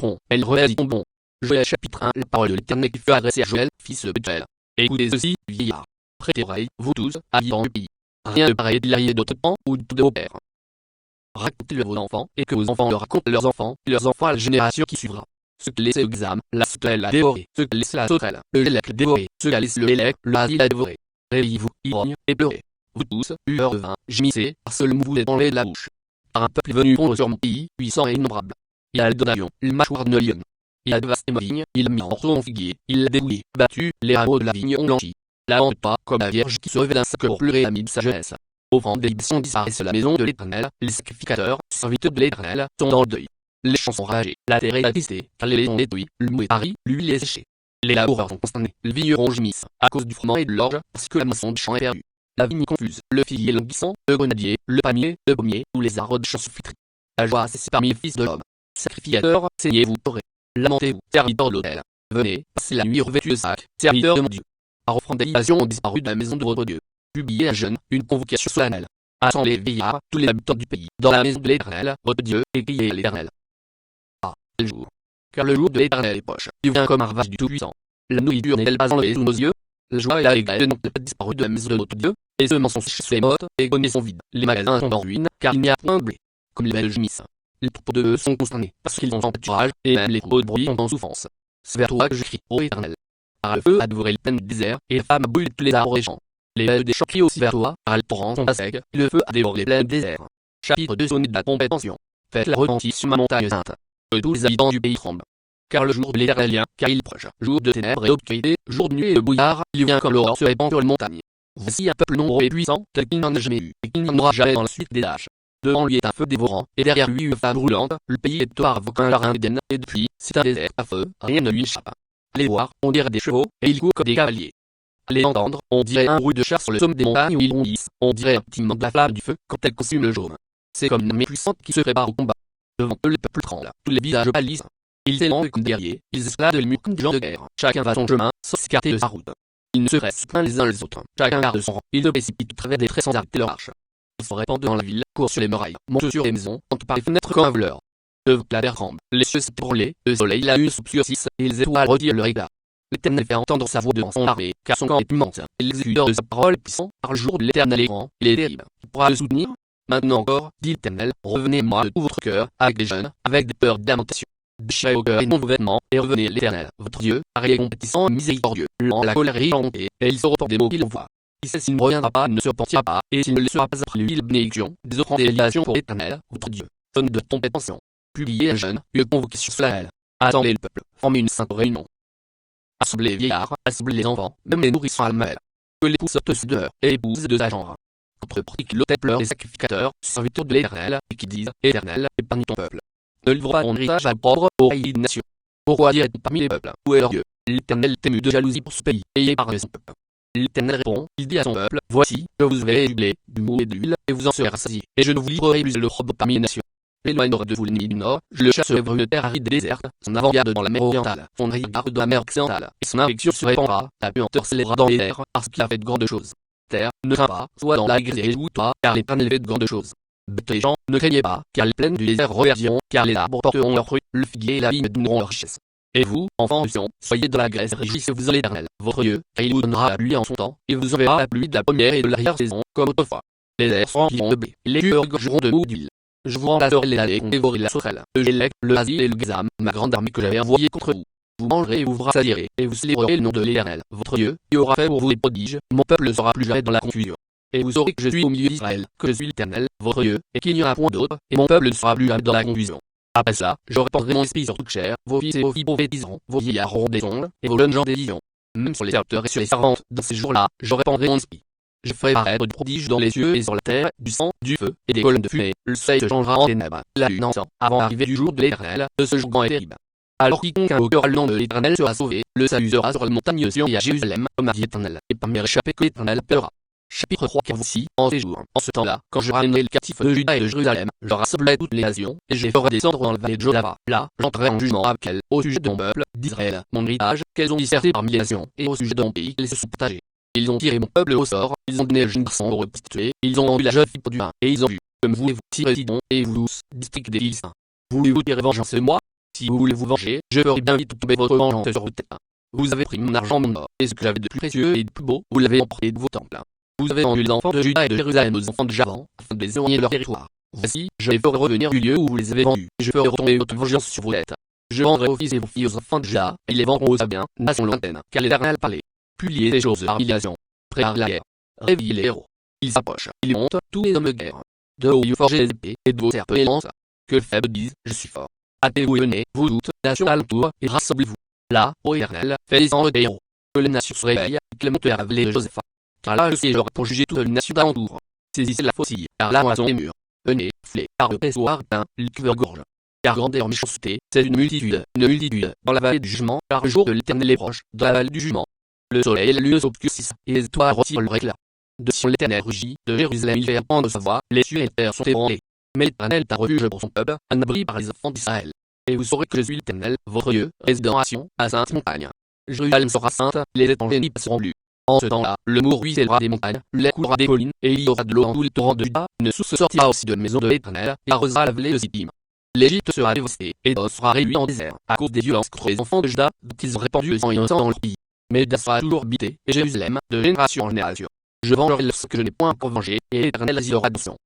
tomberont, elles y tomberont. Joël chapitre 1. La parole de l'Éternel qui fut adressée à Joël, fils de Bethuel. Écoutez ceci, vieillards. Prêtez oreille, vous tous, habitants du pays. Rien de pareil il arrivé d'autre temps ou de tous vos pères. Racontez-le à vos enfants, et que vos enfants le racontent à leurs enfants à la génération qui suivra. Ce que laissait le Gzam, la sauterelle a dévoré, ce que laissait la sauterelle, le Hélec l'a dévoré, ce qu'a laissé le Hélec, le Hasil a dévoré. Réveillez-vous, ivrognes, et pleurez. Vous tous, buveurs de vin, gémissez, parce que le mou vous est enlevé de la bouche. Par un peuple venu pondre sur mon pays, puissant et innombrable. Il a le Donaillon, le mâchoire de lion. Il a dévasté ma vigne, il a mis en morceaux mon figuier, il l'a débouillé, battu, les rameaux de la vigne ont blanchi. La honte pas, comme la vierge qui se révèle d'un sac pour pleurer l'ami de sa jeunesse. Offrande des libtions disparaissent de la maison de l'Éternel, les sacrificateurs, serviteurs de l'Éternel, sont dans le deuil. Les champs sont ravagés, la terre est attistée, car les laits sont détruits, le mou est pari, l'huile est séchée. Les laboureurs sont consternés, le vigneron gémisse, à cause du froment et de l'orge, parce que la moisson du champ est perdue. La vigne confuse, le figuier languissant, le grenadier, le palmier, le pommier, tous les arbres de champ se flétris. La joie a cessé parmi les fils de l'homme. Sacrificateurs, saignez-vous, pleurez. Lamentez-vous, serviteurs de l'autel. Venez, passez la nuit revêtus de sacs, serviteurs de mon Dieu. Par offrande d'aliation ont disparu de la maison de votre Dieu. Publiez un jeûne, une convocation solennelle. Assemblez les vieillards, tous les habitants du pays, dans la maison de l'Éternel, votre Dieu, et criez à l'Éternel. Ah, le jour. Car le jour de l'Éternel est proche, il vient comme un ravage du Tout-Puissant. La nourriture n'est-elle pas enlevée sous nos yeux? La joie et la régaille n'ont pas disparu de la maison de notre Dieu, et ceux sont séchés sous les mottes, et les greniers sont vides, les magasins sont en ruine, car il n'y a point de blé. Comme les belles gémissent. Les troupeaux d'eux sont consternés, parce qu'ils ont en pâturage, et même les troupeaux de brebis sont en souffrance. C'est vers toi que je crie, ô Éternel. Car le feu a dévoré les plaines du désert, et la femme a brûlé tous les arbres des champs. Les belles des champs crient aussi vers toi, car les torrents sont à sec, et le feu a dévoré les plaines du désert. Chapitre 2. Sonnez de la trompette tension. Faites-la retentir sur ma montagne sainte. Que tous les habitants du pays tremblent. Car le jour de l'Éternel vient, car il est proche. Jour de ténèbres et d'obscurité, jour de nuit et de brouillard, il vient comme l'aurore se répand sur les montagnes. Voici un peuple nombreux et puissant, tel qu'il n'en a jamais eu, et qu'il n'y en aura jamais dans la suite des âges. Devant lui est un feu dévorant, et derrière lui une flamme brûlante, le pays est tout avocat larrin d'Éden, et depuis, c'est un désert à feu, rien ne lui échappe. Les voir, on dirait des chevaux, et ils courent comme des cavaliers. À les entendre, on dirait un bruit de chars sur le sommet des montagnes où ils bondissent, on dirait un pétillement de la flamme du feu quand elle consume le jaune. C'est comme une armée puissante qui se prépare au combat. Devant eux le peuple tremble, tous les visages pâlissent. Ils s'élancent comme des guerriers, ils escaladent les murs comme des gens de guerre, chacun va son chemin, sans s'écarter de sa route. Ils ne se restent plein les uns les autres, chacun garde son rang, ils se précipitent au travers des traits sans arrêter leur marche. Ils se répandent dans la ville, courent sur les murailles, montent sur les maisons, entrent par les fenêtres comme un voleur. Devant la terre tremble, les cieux s'ébranlent, le soleil la lune s'obscurcissent, et les étoiles retirent leur éclat. L'Éternel fait entendre sa voix devant son armée, car son camp est immense, et l'exécuteur de sa parole est puissant, par le jour de l'Éternel est grand, il est terrible. Qui pourra le soutenir? Maintenant encore, dit l'Éternel, revenez-moi de tout votre cœur, avec des jeûnes, avec des peurs d'lamentation. Déchirez au cœur et non vos vêtements, et revenez à l'Éternel, votre Dieu, car il est compatissant et miséricordieux, lent à la colère et inventé, et il se repent des mots qu'il envoie. Il sait s'il ne reviendra pas, il ne se repentira pas, et s'il ne laissera pas après lui la bénédiction, des offrandes et libations pour l'Éternel, votre Dieu. Sonne de trompette tension. Publiez un jeûne, une convocation solennelle. Assemblez le peuple, formez une sainte réunion. Assemblez les vieillards, assemblez les enfants, même les nourrissons à la mamelle. Que l'époux sorte aussi dehors, et l'épouse de sa genre. Contre pratique l'autel pleure les sacrificateurs, serviteurs de l'Éternel, et qui disent, Éternel, épargne ton peuple. Ne livre pas ton héritage à l'opprobre, aux raillis des nations. Pourquoi dirait-on parmi les peuples, où est leur Dieu? L'Éternel est ému de jalousie pour ce pays, et épargne son peuple. L'Éternel répond, il dit à son peuple, voici, je vous verrai du blé, du mou et de l'huile, et vous en serez rassasiés, et je ne vous livrerai plus l'opprobre parmi les nations. J'éloignerai de vous l'ennemi du nord, je le chasserai vers une terre aride et déserte, son avant-garde dans la mer orientale, son arrière-garde dans la mer occidentale, et son infection se répandra, la puanteur s'élèvera dans les airs, parce qu'il a fait de grandes choses. Terre, ne crains pas, sois dans la grise et réjouis-toi, car l'Éternel fait de grandes choses. Bêtes et gens, ne craignez pas, car les plaines du désert reverdiront, car les arbres porteront leurs fruits, le figuier et la vigne donneront leur richesse. Et vous, enfants de Sion, soyez dans la graisse et réjouissez-vous en l'Éternel, votre Dieu, car il vous donnera la pluie en son temps, et vous enverra la pluie de la première et de l'arrière-saison, comme autrefois. Les airs se rempliront de blé, les lieux regorgeront de mou d'huile. Je vous remplacerai les années qu'ont dévoré la sauterelle, le Hélec, le Hasil et le Gzam, ma grande armée que j'avais envoyée contre vous. Vous mangerez et vous vous rassasierez, et vous célébrerez le nom de l'Éternel, votre Dieu, qui aura fait pour vous des prodiges, mon peuple ne sera plus jamais dans la confusion. Et vous saurez que je suis au milieu d'Israël, que je suis l'Éternel, votre Dieu, et qu'il n'y aura point d'autre, et mon peuple ne sera plus jamais dans la confusion. Après ça, je répandrai mon esprit sur toute chair, vos fils et vos filles prophétiseront, vos vieillards auront des songes, et vos jeunes gens des visions. Même sur les serviteurs et sur les servantes, dans ces jours-là, je répandrai mon esprit. Je ferai paraître du prodige dans les cieux et sur la terre, du sang, du feu, et des colonnes de fumée, le soleil se changera en ténèbres, la lune en sang, avant l'arrivée du jour de l'Éternel, de ce jour grand et terrible. Alors quiconque invoquera le nom de l'Éternel sera sauvé, le salut sera sur la montagne de Sion et à Jérusalem, comme a dit l'Éternel, et parmi les réchappés que l'Éternel appellera. Chapitre 3. Car voici, en ces jours, en ce temps-là, quand je ramènerai le captif de Juda et de Jérusalem, je rassemblerai toutes les nations, et je les ferai descendre dans la vallée de Josaphat. Là, j'entrerai en jugement avec elles, au sujet de mon peuple, d'Israël, mon héritage, qu'elles ont disserté parmi les nations, et au sujet de mon pays, qu'elles se sont partagées. Ils ont tiré mon peuple au sort, ils ont donné le jeune garçon aux prostituées, ils ont vendu la jeune fille pour du vin, et ils ont vu, comme voulez-vous tirer Sidon, et vous, district des Philistins. Voulez-vous tirer vengeance de moi? Si vous voulez vous venger, je ferai bien vite tomber votre vengeance sur votre tête. Vous avez pris mon argent, mon or, et ce que j'avais de plus précieux et de plus beau, vous l'avez emporté de vos temples. Vous avez vendu les enfants de Juda et de Jérusalem aux enfants de Javan, afin de les éloigner de leur territoire. Voici, je les ferai revenir du lieu où vous les avez vendus, et je ferai retomber votre vengeance sur vos dettes. Je vendrai vos fils et vos filles aux enfants de Juda, et ils les vendront aux Sabiens, nation lointaine, car l'Éternel parlait. Publiez les choses par humiliation. Préparez la guerre. Réveillez les héros. Ils s'approchent, ils montent, tous les hommes de guerre. De haut vous forgez les épées, et de vos serpes les lances. Que le faible dise, je suis fort. Hâtez-vous et venez, vous toutes, nations alentour, et rassemblez-vous. Là, ô Éternel, fais descendre tes héros. Que les nations se réveillent, et que les monteurs avalent Joseph. Car là je siégerai pour juger toutes les nations d'alentour. Saisissez la faucille, car la moisson est mûre. Venez, flez, car le pressoir pain, le cuveur gorge. Car grande est leur méchanceté, c'est une multitude, dans la vallée du jugement, car le jour de l'Éternel est proche, dans la vallée du jugement. Le soleil et la lune s'obscurcissent, et les étoiles retirent leur éclat. De Sion l'Éternel rugit, de Jérusalem il fait entendre sa voix, les cieux et la terre sont ébranlés. Mais l'Éternel est un refuge pour son peuple, un abri par les enfants d'Israël. Et vous saurez que je suis l'Éternel, votre Dieu, résident à Sion, à sainte montagne. Jérusalem sera sainte, les étrangers n'y passeront plus. En ce temps-là, le Mour ruissellera des montagnes, le lait coulera des collines, et il y aura de l'eau en tous les torrents de Juda, une source sortira aussi de la maison de l'Éternel, et arrosera la vallée de Sittim. L'Égypte sera dévastée, et Dos sera réduit en désert, à cause des violences contre les enfants de Juda, dont ils ont répandu le sang innocent dans leur pays. Mais Juda sera toujours habité, et Jérusalem, de génération en génération. Je vengerai ce que je n'ai point encore vengé, et l'Éternel assurera de son.